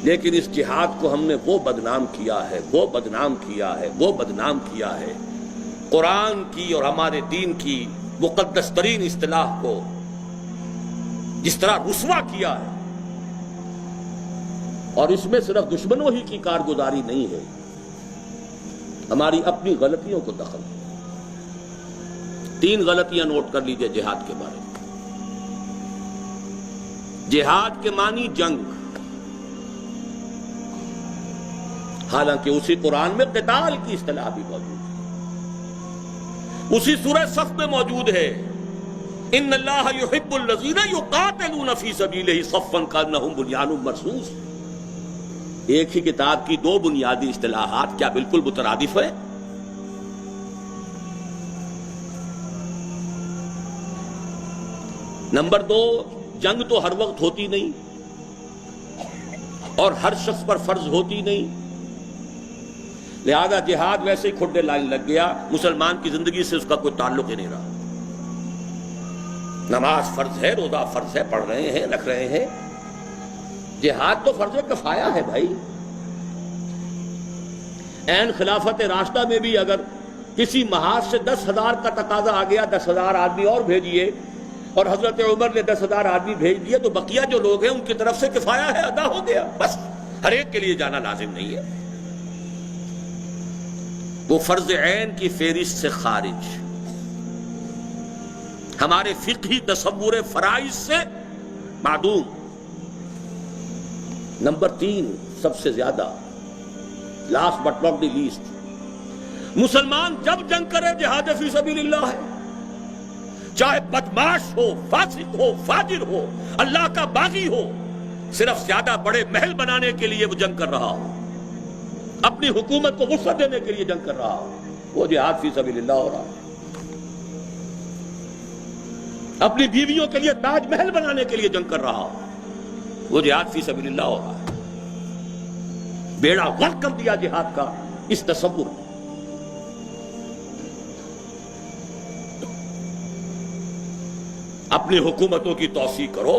لیکن اس جہاد کو ہم نے وہ بدنام کیا ہے، وہ بدنام کیا ہے، وہ بدنام کیا ہے، قرآن کی اور ہمارے دین کی مقدس ترین اصطلاح کو جس طرح رسوا کیا ہے. اور اس میں صرف دشمنوں ہی کی کارگزاری نہیں ہے، ہماری اپنی غلطیوں کو دخل ہے. 3 غلطیاں نوٹ کر لیجئے جہاد کے بارے میں. جہاد کے معنی جنگ، حالانکہ اسی قرآن میں قتال کی اصطلاح بھی موجود ہے، اسی سورہ صف میں موجود ہے، ان اللہ یحب الذین یقاتلون فی سبیلہ صفا کانہم بنیان مرصوص. ایک ہی کتاب کی 2 بنیادی اصطلاحات کیا بالکل مترادف ہے؟ نمبر 2، جنگ تو ہر وقت ہوتی نہیں اور ہر شخص پر فرض ہوتی نہیں، لہذا جہاد ویسے ہی کھڈے لائن لگ گیا، مسلمان کی زندگی سے اس کا کوئی تعلق ہی نہیں رہا. نماز فرض ہے، روزہ فرض ہے، پڑھ رہے ہیں، رکھ رہے ہیں. جہاد تو فرض کفایہ ہے بھائی. عین خلافت راشدہ میں بھی اگر کسی محاذ سے 10,000 کا تقاضا آ گیا، 10,000 آدمی اور بھیجیے، اور حضرت عمر نے 10,000 آدمی بھیج دیے، تو بقیہ جو لوگ ہیں ان کی طرف سے کفایہ ہے، ادا ہو گیا. بس ہر ایک کے لیے جانا لازم نہیں ہے، وہ فرض عین کی فہرست سے خارج، ہمارے فقہی تصور فرائض سے معدوم. نمبر 3 سب سے زیادہ، last but not the least, مسلمان جب جنگ کرے جہاد فی سبیل اللہ ہے، چاہے بدماش ہو، فاسق ہو، فاجر ہو، اللہ کا باغی ہو، صرف زیادہ بڑے محل بنانے کے لیے وہ جنگ کر رہا ہو، اپنی حکومت کو غصہ دینے کے لیے جنگ کر رہا ہو، وہ جہاد فی سبیل اللہ ہو رہا ہے. اپنی بیویوں کے لیے تاج محل بنانے کے لیے جنگ کر رہا ہو، وہ جہاد فی سبیل اللہ ہو رہا ہے. بیڑا غرق کر دیا جہاد کا اس تصور نے. اپنی حکومتوں کی توسیع کرو،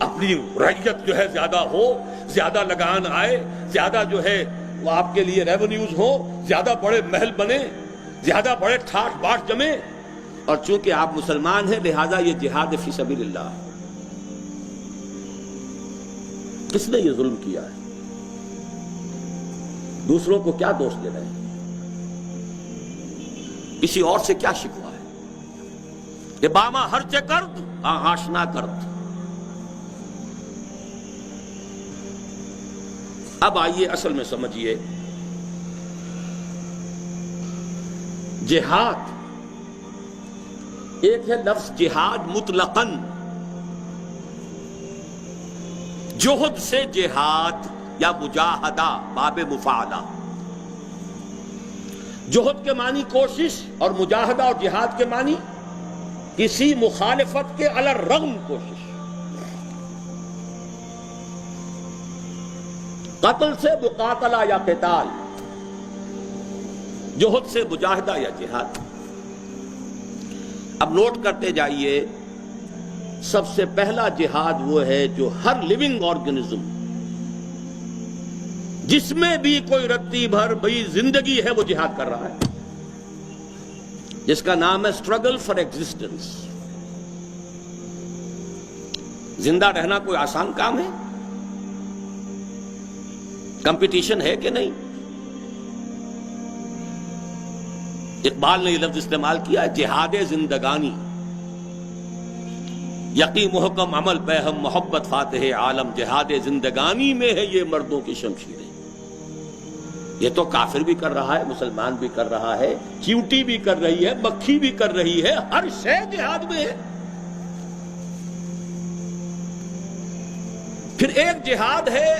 اپنی رعیت جو ہے زیادہ ہو، زیادہ لگان آئے، زیادہ جو ہے وہ آپ کے لیے ریونیوز ہو، زیادہ بڑے محل بنے، زیادہ بڑے ٹھاٹ باٹ جمے. اور چونکہ آپ مسلمان ہیں لہذا یہ جہاد فی سبیل اللہ ہے. کس نے یہ ظلم کیا ہے؟ دوسروں کو کیا دوش دے رہے ہیں؟ کسی اور سے کیا شکوہ ہے؟ باما ہرچ کرد آشنا کرد. اب آئیے اصل میں سمجھیے، جہاد ایک ہے لفظ جہاد مطلقاً، جہد سے جہاد یا مجاہدہ باب مفاعلہ. جہد کے معنی کوشش اور مجاہدہ اور جہاد کے معنی کسی مخالفت کے علی الرغم کوشش. قتل سے مقاتلہ یا قتال، جہد سے مجاہدہ یا جہاد. اب نوٹ کرتے جائیے، سب سے پہلا جہاد وہ ہے جو ہر لیونگ آرگنزم جس میں بھی کوئی رتی بھر بھی زندگی ہے وہ جہاد کر رہا ہے، جس کا نام ہے اسٹرگل فار ایگزسٹنس. زندہ رہنا کوئی آسان کام ہے؟ کمپٹیشن ہے کہ نہیں؟ اقبال نے یہ لفظ استعمال کیا ہے، جہاد زندگانی. یقین محکم عمل پہ ہم محبت فاتح عالم، جہاد زندگانی میں ہے یہ مردوں کی شمشیریں. یہ تو کافر بھی کر رہا ہے، مسلمان بھی کر رہا ہے، چیوٹی بھی کر رہی ہے، مکھی بھی کر رہی ہے، ہر شے جہاد میں ہے. پھر ایک جہاد ہے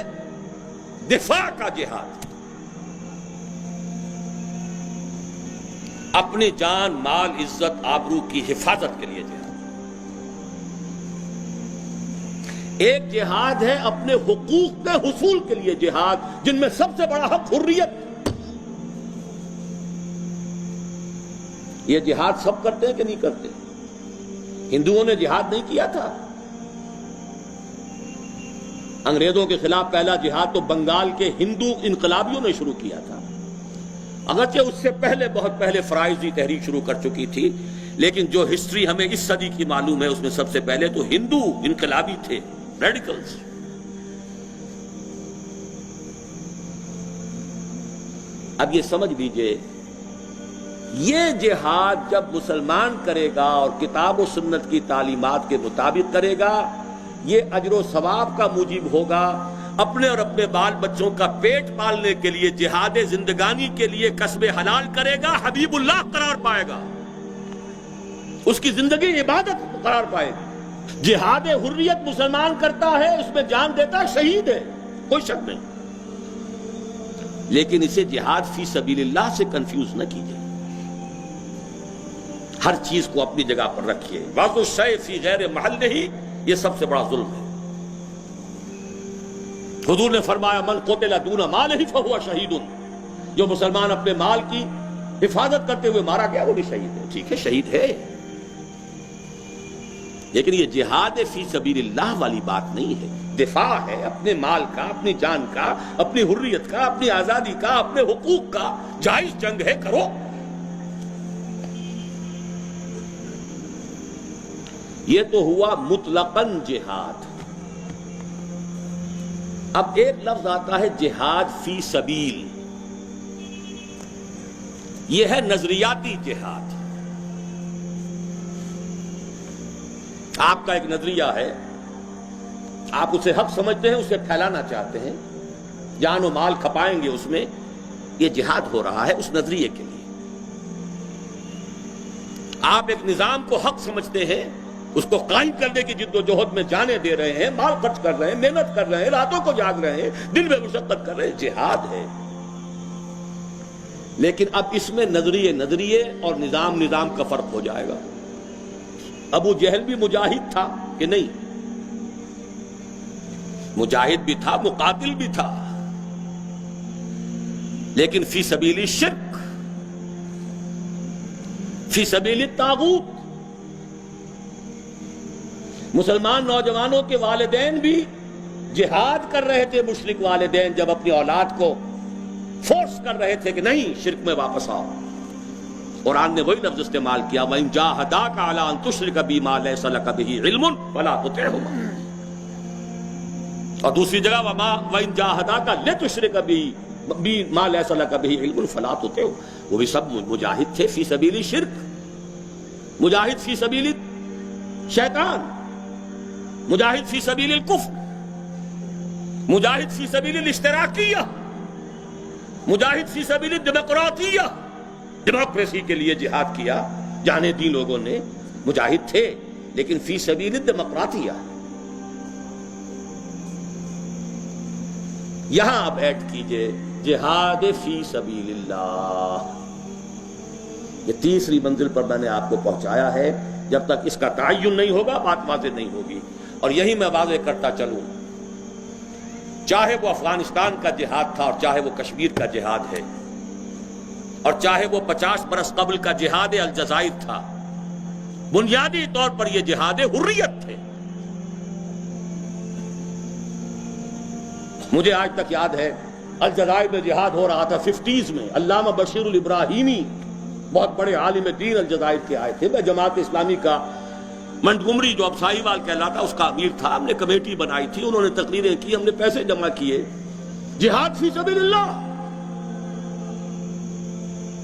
دفاع کا جہاد، اپنی جان مال عزت آبرو کی حفاظت کے لیے جہاد. ایک جہاد ہے اپنے حقوق کے حصول کے لیے جہاد، جن میں سب سے بڑا حق حریت. یہ جہاد سب کرتے ہیں کہ نہیں کرتے؟ ہندوؤں نے جہاد نہیں کیا تھا؟ انگریزوں کے خلاف پہلا جہاد تو بنگال کے ہندو انقلابیوں نے شروع کیا تھا، اگرچہ اس سے پہلے بہت پہلے فرائضی تحریک شروع کر چکی تھی، لیکن جو ہسٹری ہمیں اس صدی کی معلوم ہے اس میں سب سے پہلے تو ہندو انقلابی تھے، ریڈیکلز۔ اب یہ سمجھ لیجئے، یہ جہاد جب مسلمان کرے گا اور کتاب و سنت کی تعلیمات کے مطابق کرے گا، یہ اجر و ثواب کا موجب ہوگا، اپنے اور اپنے بال بچوں کا پیٹ پالنے کے لیے، جہاد زندگانی کے لیے کسب حلال کرے گا، حبیب اللہ قرار پائے گا، اس کی زندگی عبادت قرار پائے گی۔ جہاد حریت مسلمان کرتا ہے، اس میں جان دیتا ہے، شہید ہے، کوئی شک نہیں، لیکن اسے جہاد فی سبیل اللہ سے کنفیوز نہ کیجیے۔ ہر چیز کو اپنی جگہ پر رکھیے، وضع الشیء فی غیر محلہ ہی، یہ سب سے بڑا ظلم ہے۔ حضور نے فرمایا من قتل دون مالہ فہو شہید، جو مسلمان اپنے مال کی حفاظت کرتے ہوئے مارا گیا وہ بھی شہید ہے۔ ٹھیک ہے، شہید ہے، لیکن یہ جہاد فی سبیل اللہ والی بات نہیں ہے، دفاع ہے اپنے مال کا، اپنی جان کا، اپنی حریت کا، اپنی آزادی کا، اپنے حقوق کا۔ جائز جنگ ہے، کرو۔ یہ تو ہوا مطلقاً جہاد۔ اب ایک لفظ آتا ہے جہاد فی سبیل، یہ ہے نظریاتی جہاد۔ آپ کا ایک نظریہ ہے، آپ اسے حق سمجھتے ہیں، اسے پھیلانا چاہتے ہیں، جان و مال کھپائیں گے اس میں، یہ جہاد ہو رہا ہے اس نظریے کے لیے۔ آپ ایک نظام کو حق سمجھتے ہیں، اس کو قائم کرنے کی جد و جہد میں جانیں دے رہے ہیں، مال خرچ کر رہے ہیں، محنت کر رہے ہیں، راتوں کو جاگ رہے ہیں، دن میں مشقت کر رہے ہیں، جہاد ہے۔ لیکن اب اس میں نظریے اور نظام کا فرق ہو جائے گا۔ ابو جہل بھی مجاہد تھا کہ نہیں؟ مجاہد بھی تھا، مقاتل بھی تھا، لیکن فی سبیل شرک، فی سبیل طاغوت۔ مسلمان نوجوانوں کے والدین بھی جہاد کر رہے تھے، مشرک والدین جب اپنی اولاد کو فورس کر رہے تھے کہ نہیں شرک میں واپس آؤ۔ قرآن نے وہی لفظ استعمال کیا وَإِن جَاهَدَاكَ عَلَىٰ أَن تُشْرِكَ بِي مَا لَيْسَ لَكَ بِهِ عِلْمٌ فَلَا تُطِعْهُمَا، اور دوسری جگہ وَإِن جَاهَدَاكَ لِتُشْرِكَ بِي مَا لَيْسَ لَكَ بِهِ عِلْمٌ فَلَا تُطِعْهُمَا، وہ بھی سب مجاہد تھے فی سبیل شرک، مجاہد فی سبیل شیطان، مجاہد فی سبیل الکفر، مجاہد فی سبیل الاشتراکیہ، مجاہد فی سبیل الڈیموکراطیہ، ڈیموکریسی کے لیے جہاد کیا، جانے دی لوگوں نے، مجاہد تھے لیکن فی سبیل الڈیموکراطیہ۔ یہاں آپ ایڈ کیجئے جہاد فی سبیل اللہ۔ یہ تیسری منزل پر میں نے آپ کو پہنچایا ہے، جب تک اس کا تعین نہیں ہوگا بات واضح نہیں ہوگی۔ اور یہی میں واضح کرتا چلوں، چاہے وہ افغانستان کا جہاد تھا اور چاہے وہ کشمیر کا جہاد ہے، اور چاہے وہ 50 برس قبل کا جہاد الجزائر تھا، بنیادی طور پر یہ جہاد حریت تھے۔ مجھے آج تک یاد ہے الجزائر میں جہاد ہو رہا تھا 50s میں، علامہ بشیر الابراہیمی بہت بڑے عالم دین الجزائر کے آئے تھے، میں جماعت اسلامی کا منٹگمری جو اب ساہی وال کہلاتا اس کا امیر تھا، ہم نے کمیٹی بنائی تھی، انہوں نے تقریریں کی، ہم نے پیسے جمع کیے، جہاد فی سبیل اللہ۔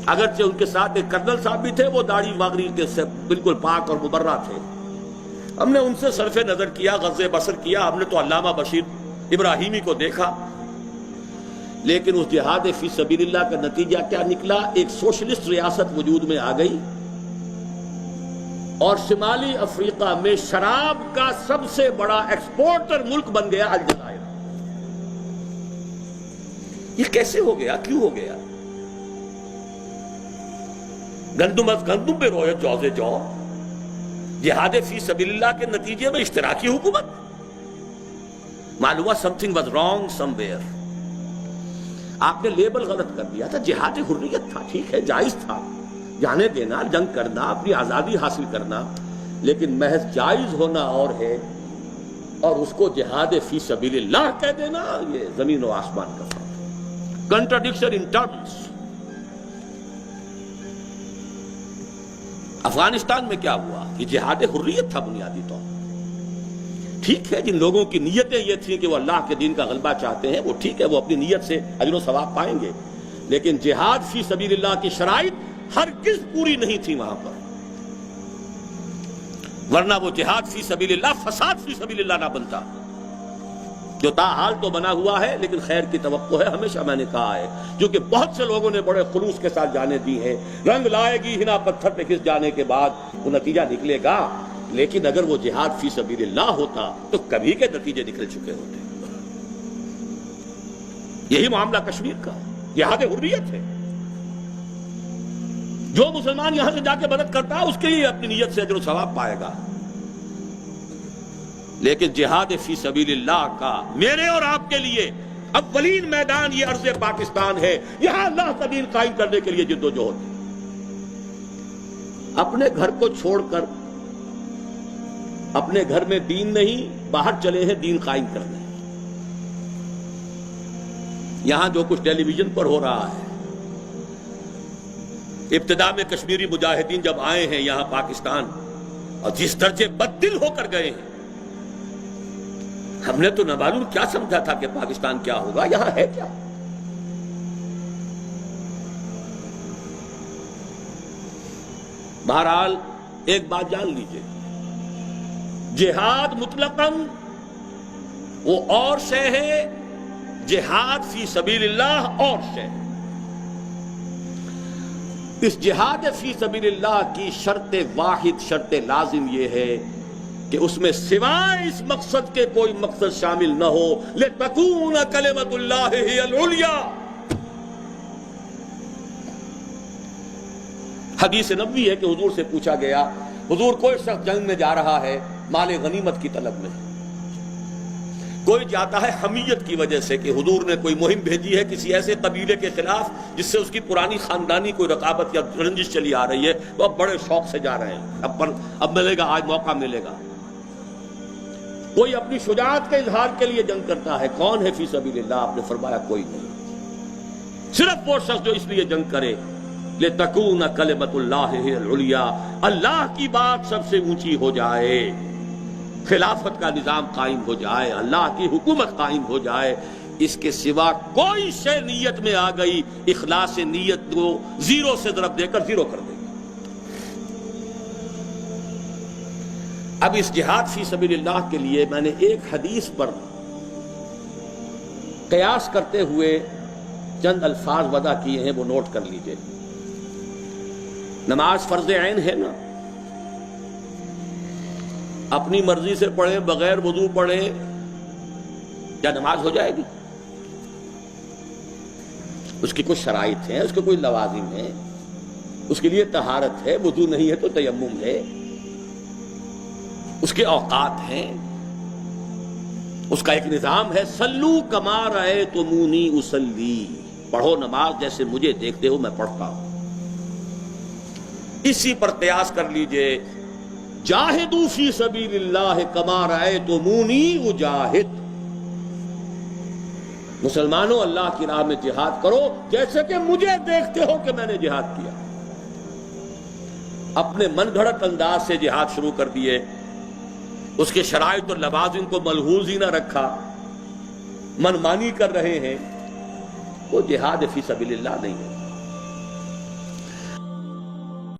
اگرچہ ان کے ساتھ ایک کرنل صاحب بھی تھے، وہ داڑھی واگری کے سے بالکل پاک اور مبرہ تھے، ہم نے ان سے صرف نظر کیا، غض بصر کیا، ہم نے تو علامہ بشیر ابراہیمی کو دیکھا، لیکن اس جہاد فی سبیل اللہ کا نتیجہ کیا نکلا؟ ایک سوشلسٹ ریاست وجود میں آ گئی، اور شمالی افریقہ میں شراب کا سب سے بڑا ایکسپورٹر ملک بن گیا الجزائر۔ یہ کیسے ہو گیا؟ کیوں ہو گیا؟ گندم از گندم پہ روئے جو سے جو، جہاد فی سبیل اللہ کے نتیجے میں اشتراکی حکومت۔ معلوم ہوا something was wrong somewhere۔ آپ نے لیبل غلط کر دیا تھا، جہاد حریت تھا، ٹھیک ہے، جائز تھا جانے دینا، جنگ کرنا، اپنی آزادی حاصل کرنا، لیکن محض جائز ہونا اور ہے، اور اس کو جہاد فی سبیل اللہ کہہ دینا، یہ زمین و آسمان کا فرق ہے، کنٹراڈکشن ان ٹرمز۔ افغانستان میں کیا ہوا؟ یہ جہاد حریت تھا بنیادی طور پر۔ ٹھیک ہے، جن لوگوں کی نیتیں یہ تھیں کہ وہ اللہ کے دین کا غلبہ چاہتے ہیں، وہ ٹھیک ہے، وہ اپنی نیت سے اجر و ثواب پائیں گے، لیکن جہاد فی سبیل اللہ کی شرائط ہرگز پوری نہیں تھی وہاں پر، ورنہ وہ جہاد فی سبیل اللہ فساد فی سبیل اللہ نہ بنتا، جو تاحال تو بنا ہوا ہے، لیکن خیر کی توقع ہے۔ ہمیشہ میں نے کہا ہے، جو کہ بہت سے لوگوں نے بڑے خلوص کے ساتھ جانے دی ہیں، رنگ لائے گی ہنا پتھر پہ گھس جانے کے بعد وہ نتیجہ نکلے گا، لیکن اگر وہ جہاد فی سبیل اللہ ہوتا تو کبھی کے نتیجے نکل چکے ہوتے۔ یہی معاملہ کشمیر کا جہاد حریت ہے۔ جو مسلمان یہاں سے جا کے مدد کرتا ہے اس کے لیے اپنی نیت سے اجر و ثواب پائے گا، لیکن جہاد فی سبیل اللہ کا میرے اور آپ کے لیے اولین میدان یہ ارض پاکستان ہے، یہاں اللہ کا دین قائم کرنے کے لیے جد و جہد۔ اپنے گھر کو چھوڑ کر، اپنے گھر میں دین نہیں، باہر چلے ہیں دین قائم کرنے۔ یہاں جو کچھ ٹیلی ویژن پر ہو رہا ہے، ابتدا میں کشمیری مجاہدین جب آئے ہیں یہاں پاکستان اور جس درجے بددل ہو کر گئے ہیں، ہم نے تو نہ معلوم کیا سمجھا تھا کہ پاکستان کیا ہوگا، یہاں ہے کیا؟ بہرحال ایک بات جان لیجئے، جہاد مطلقاً وہ اور شے ہے، جہاد فی سبیل اللہ اور شے ہے۔ اس جہاد فی سبیل اللہ کی شرط واحد، شرط لازم یہ ہے کہ اس میں سوائے اس مقصد کے کوئی مقصد شامل نہ ہو، لِتَكُونَ كَلِمَةُ اللَّهِ هِيَ الْعُلْيَا۔ حدیث نبوی ہے کہ حضور سے پوچھا گیا، حضور کوئی شخص جنگ میں جا رہا ہے مال غنیمت کی طلب میں، کوئی جاتا ہے حمیت کی وجہ سے کہ حضور نے کوئی مہم بھیجی ہے کسی ایسے قبیلے کے خلاف جس سے اس کی پرانی خاندانی کوئی رقابت یا رنجش چلی آ رہی ہے، وہ اب بڑے شوق سے جا رہے ہیں، اب ملے گا، آج موقع ملے گا۔ کوئی اپنی شجاعت کے اظہار کے لیے جنگ کرتا ہے، کون ہے فی سبیل اللہ؟ آپ نے فرمایا کوئی نہیں، صرف وہ شخص جو اس لیے جنگ کرے لِتَكُونَ كَلِمَةُ اللَّهِ هِيَ الْعُلْيَا، اللہ کی بات سب سے اونچی ہو جائے، خلافت کا نظام قائم ہو جائے، اللہ کی حکومت قائم ہو جائے۔ اس کے سوا کوئی شے نیت میں آ گئی، اخلاص نیت کو زیرو سے ضرب دے کر زیرو کر دے گی۔ اب اس جہاد فی سبیل اللہ کے لیے میں نے ایک حدیث پر قیاس کرتے ہوئے چند الفاظ وضع کیے ہیں، وہ نوٹ کر لیجئے۔ نماز فرض عین ہے نا، اپنی مرضی سے پڑھیں، بغیر وضو پڑھیں، کیا نماز ہو جائے گی؟ اس کی کچھ شرائط ہیں، اس کے کوئی لوازم ہیں، اس کے لیے طہارت ہے، وضو نہیں ہے تو تیمم ہے، اس کے اوقات ہیں، اس کا ایک نظام ہے۔ صلو کما رأیتمونی اصلی، پڑھو نماز جیسے مجھے دیکھتے ہو میں پڑھتا ہوں۔ اسی پر قیاس کر لیجئے، جاہدوا فی سبیل اللہ کما رأیتمونی اجاہد، مسلمانوں اللہ کی راہ میں جہاد کرو جیسے کہ مجھے دیکھتے ہو کہ میں نے جہاد کیا۔ اپنے من گھڑت انداز سے جہاد شروع کر دیے، اس کے شرائط اور لوازم کو ملحوظ ہی نہ رکھا، من مانی کر رہے ہیں، وہ جہاد فی سبیل اللہ نہیں ہے۔